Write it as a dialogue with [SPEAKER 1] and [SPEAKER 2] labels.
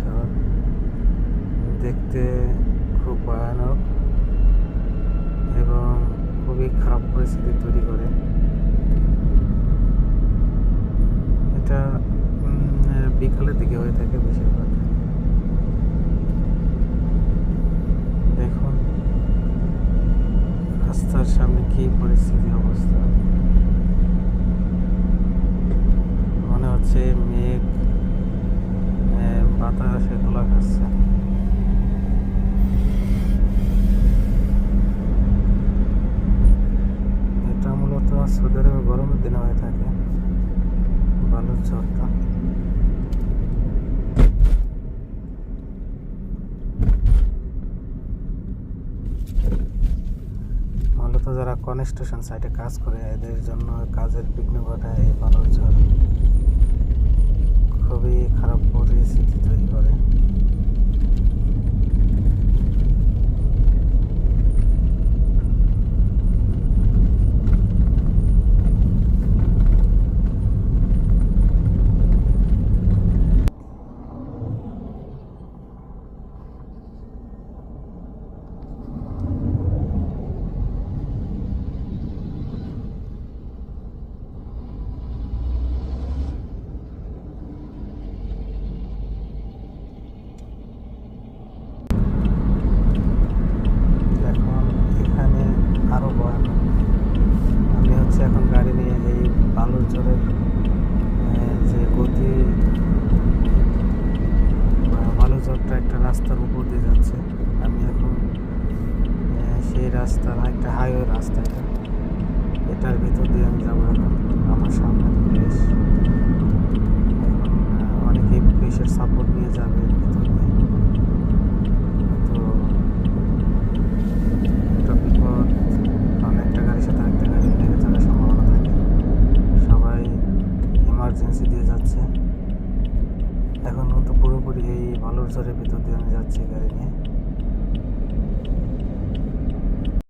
[SPEAKER 1] ঝড় দেখতে খুব ভয়ানক এবং খুবই খারাপ পরিস্থিতি তৈরি করে। এটা বিকালের দিকে হয়ে থাকে বেশিরভাগ। দেখুন রাস্তার সামনে কি পরিস্থিতি অবস্থা, মনে হচ্ছে মেঘ বাতাসে দোলা খাচ্ছে। এটা মূলত সৌদি আরবে গরমের দিনে হয়ে থাকে বালুর ঝড়টা। মূলত যারা কনস্ট্রাকশন সাইটে কাজ করে এদের জন্য কাজের বিঘ্ন ঘটায় এই বালুর ঝড়, খুবই খারাপ পরিস্থিতি তৈরি করে। আরো ভয়ানক। আমি এখন গাড়ি নিয়ে এই বালুর ঝড়ের যে গতি, বালুর ঝড়টা একটা রাস্তার উপর দিয়ে যাচ্ছে। আমি এখন সেই রাস্তার একটা হাইওয়ে রাস্তা, এটার ভিতর দিয়ে আমি যাবো। এখন আমার সামনে পুলিশ, এখন অনেকেই পুলিশের সাপোর্ট নিয়ে যাবে এর ভিতর দিয়ে। তো এটা বিপদ, কারণ একটা গাড়ির সাথে একটা গাড়ি লেগে যাওয়ার সম্ভাবনা থাকে। সবাই ইমার্জেন্সি দিয়ে যাচ্ছে। এখন কিন্তু পুরোপুরি এই বালুর ঝড়ের ভিতর দিয়ে আমি যাচ্ছি গাড়ি নিয়ে।